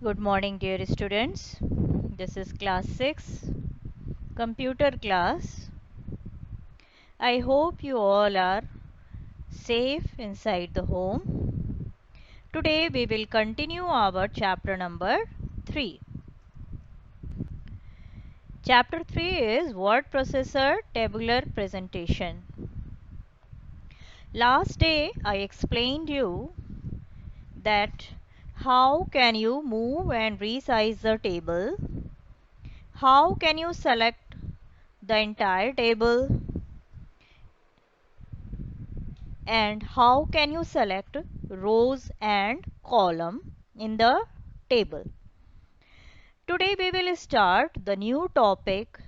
Good morning, dear students. This is class 6, computer class. I hope you all are safe inside the home. Today we will continue our chapter number 3. Chapter 3 is word processor tabular presentation. Last day I explained you that how can you move and resize the table, how can you select the entire table, and how can you select rows and column in the table. Today we will start the new topic,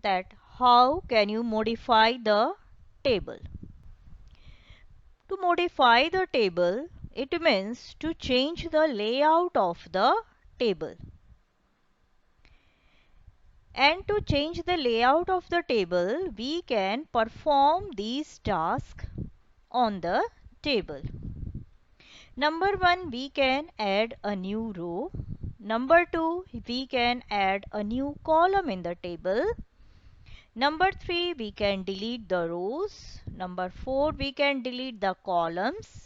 that how can you modify the table. To modify the table, it means to change the layout of the table. And to change the layout of the table, we can perform these tasks on the table. Number 1, we can add a new row. Number 2, we can add a new column in the table. Number 3, we can delete the rows. Number 4, we can delete the columns.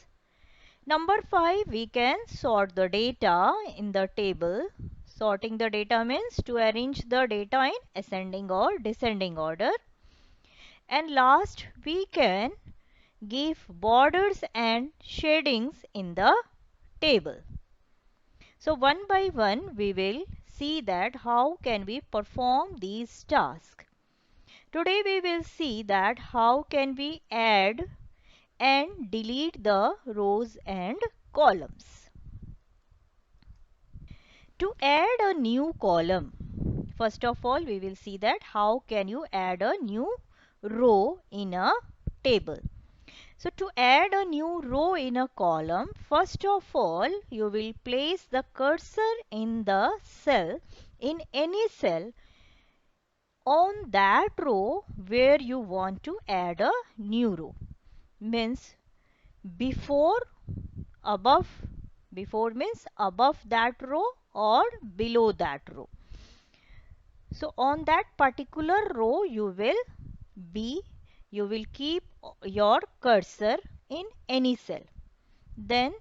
Number 5, we can sort the data in the table. Sorting the data means to arrange the data in ascending or descending order. And last, we can give borders and shadings in the table. So one by one we will see that how can we perform these tasks. Today we will see that how can we add and delete the rows and columns. To add a new column, first of all we will see that how can you add a new row in a table. So to add a new row in a column, first of all you will place the cursor in the cell, in any cell on that row where you want to add a new row. Means before, above, before means above that row or below that row. So on that particular row you will keep your cursor in any cell. Then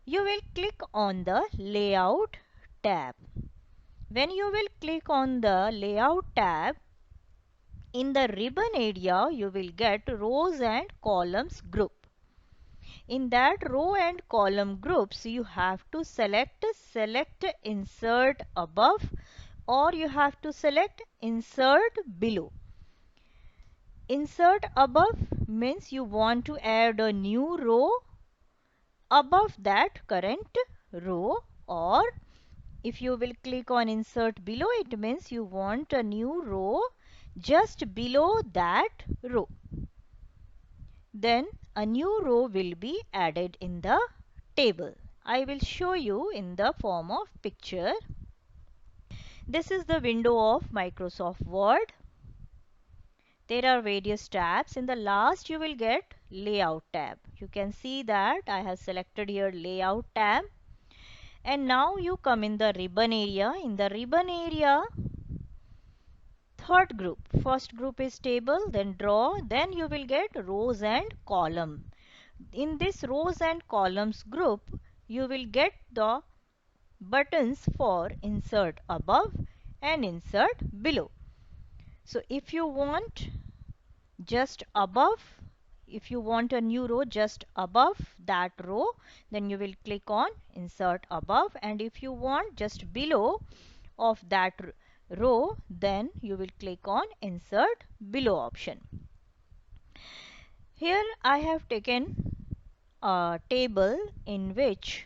you will click on the layout tab. When you will click on the layout tab, in the ribbon area you will get rows and columns group. In that row and column groups you have to select insert above, or you have to select insert below. Insert above means you want to add a new row above that current row, or if you will click on insert below, it means you want a new row just below that row. Then a new row will be added in the table. I will show you in the form of picture. This is the window of Microsoft Word. There are various tabs. In the last you will get layout tab. You can see that I have selected here layout tab. And now you come in the ribbon area. In the ribbon area, third group. First group is table, then draw, then you will get rows and column. In this rows and columns group, you will get the buttons for insert above and insert below. So if you want just above, if you want a new row just above that row, then you will click on insert above, and if you want just below of that row, then you will click on insert below option. Here I have taken a table in which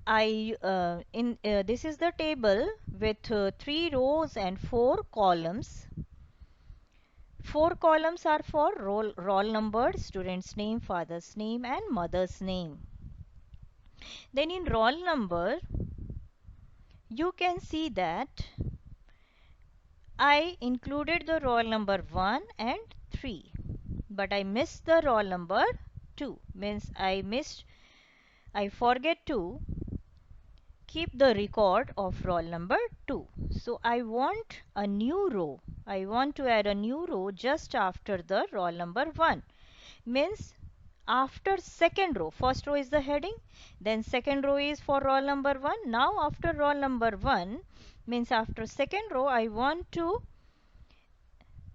this is the table with 3 rows and 4 columns. 4 columns are for roll number, student's name, father's name and mother's name. Then in roll number, you can see that I included the roll number 1 and 3, but I missed the roll number 2. Means I I forget to keep the record of roll number 2. So I want a new row. I want to add a new row just after the roll number 1. Means after second row. First row is the heading. Then second row is for roll number 1. Now after roll number 1 means after second row I want to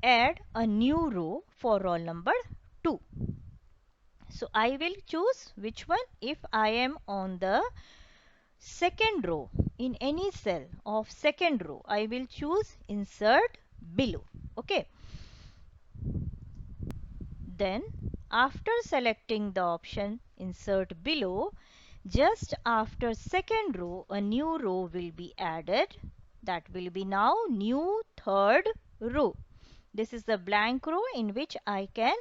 add a new row for roll number 2. So I will choose which one. If I am on the second row, in any cell of second row, I will choose insert below. Okay. Then after selecting the option insert below, just after second row, a new row will be added. That will be now new third row. This is the blank row in which I can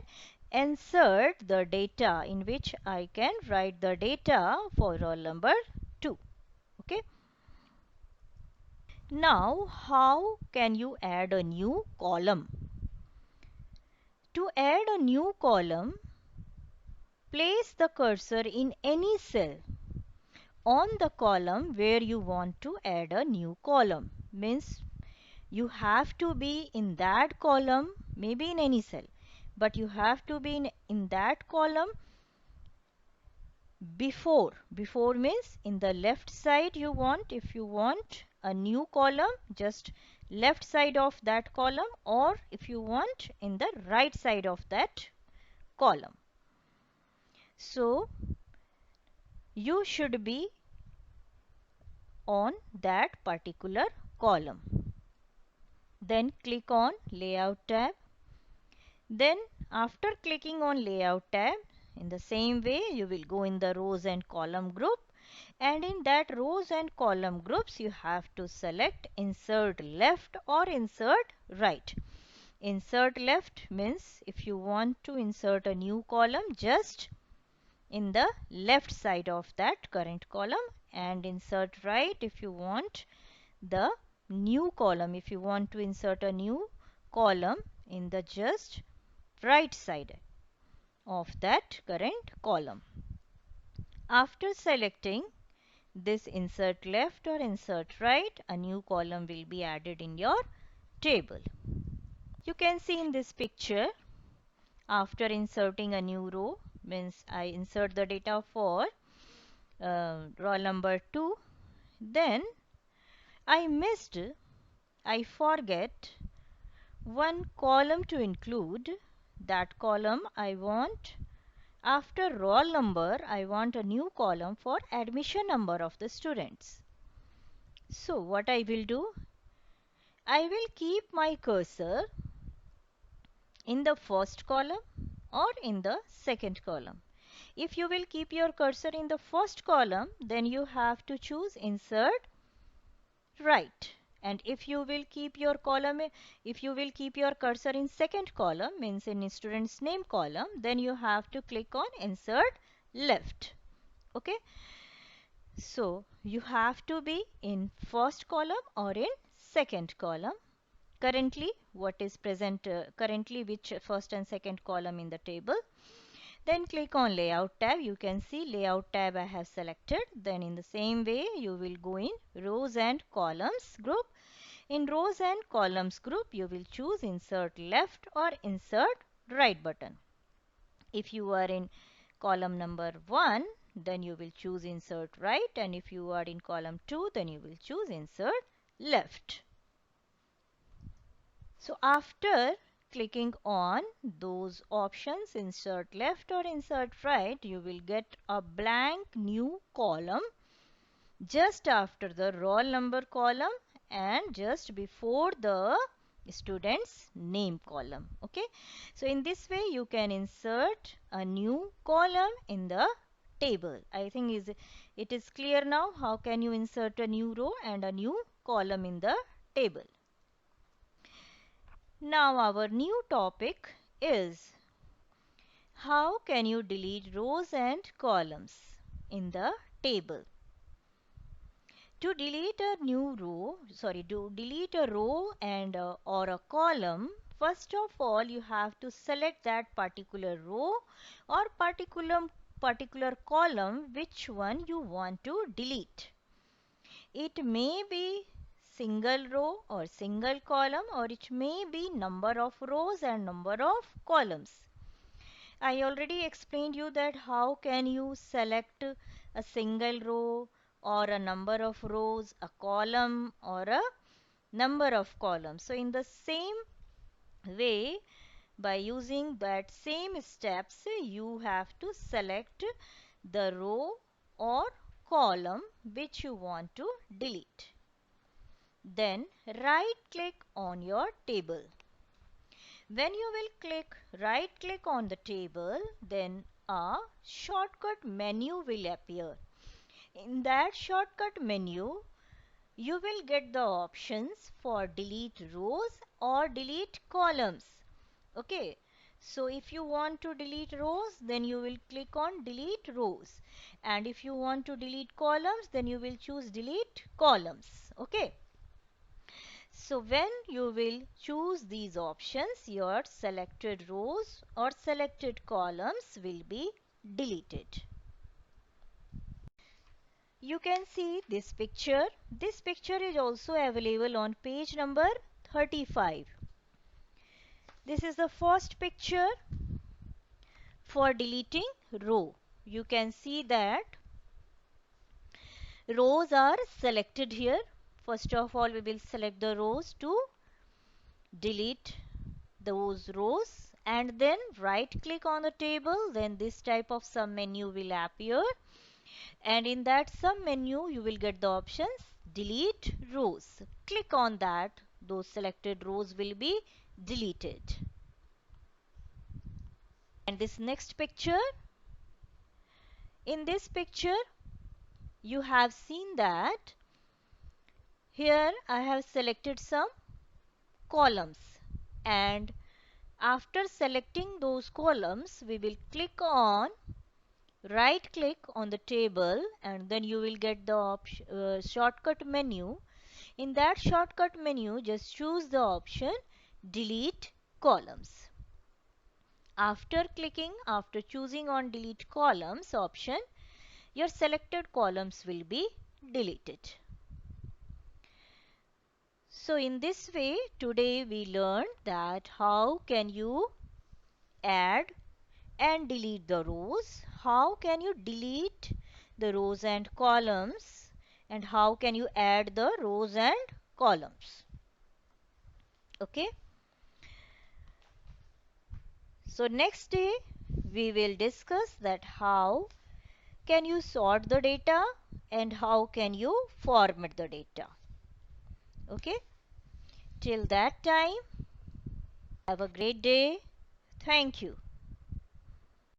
insert the data, in which I can write the data for roll number 2. Okay. Now, how can you add a new column? To add a new column, place the cursor in any cell on the column where you want to add a new column. Means you have to be in that column, maybe in any cell, but you have to be in that column before. Before means in the left side you want, if you want a new column, just left side of that column, or if you want in the right side of that column. So you should be on that particular column. Then click on Layout tab. Then after clicking on Layout tab, in the same way you will go in the rows and column group, and in that rows and column groups you have to select insert left or insert right. Insert left means if you want to insert a new column, just in the left side of that current column, and insert right if you want the new column, if you want to insert a new column in the just right side of that current column. After selecting this insert left or insert right, a new column will be added in your table. You can see in this picture, after inserting a new row, means I insert the data for roll number 2, then I forget one column to include. That column I want, after roll number, I want a new column for admission number of the students. So what I will do, I will keep my cursor in the first column or in the second column. If you will keep your cursor in the first column, then you have to choose insert right. And if you will keep your cursor in second column, means in student's name column, then you have to click on insert left. Okay. So you have to be in first column or in second column. Currently what is present, currently which first and second column in the table. Then click on Layout tab. You can see Layout tab I have selected. Then in the same way you will go in Rows and Columns group. In Rows and Columns group you will choose Insert Left or Insert Right button. If you are in column number 1, then you will choose Insert Right, and if you are in column 2, then you will choose Insert Left. So after clicking on those options, insert left or insert right, you will get a blank new column just after the roll number column and just before the student's name column. Okay, so in this way you can insert a new column in the table. I think it is clear now how can you insert a new row and a new column in the table. Now our new topic is how can you delete rows and columns in the table. To delete a row and or a column, first of all you have to select that particular row or particular particular column which one you want to delete. It may be single row or single column, or it may be number of rows and number of columns. I already explained you that how can you select a single row or a number of rows, a column or a number of columns. So in the same way, by using that same steps, you have to select the row or column which you want to delete. Then right click on your table. When you will right click on the table, then a shortcut menu will appear. In that shortcut menu, you will get the options for delete rows or delete columns. Okay. So if you want to delete rows, then you will click on delete rows. And if you want to delete columns, then you will choose delete columns. Okay. So when you will choose these options, your selected rows or selected columns will be deleted. You can see this picture. This picture is also available on page number 35. This is the first picture for deleting row. You can see that rows are selected here. First of all, we will select the rows to delete those rows, and then right click on the table. Then this type of sub menu will appear, and in that sub menu you will get the options delete rows. Click on that. Those selected rows will be deleted. And this next picture, in this picture you have seen that here I have selected some columns, and after selecting those columns we will click on right click on the table, and then you will get the shortcut menu. In that shortcut menu, just choose the option delete columns. After choosing on delete columns option, your selected columns will be deleted. So in this way, today we learned that how can you add and delete the rows, how can you delete the rows and columns, and how can you add the rows and columns. Okay. So next day we will discuss that how can you sort the data and how can you format the data. Okay. Till that time, have a great day. Thank you.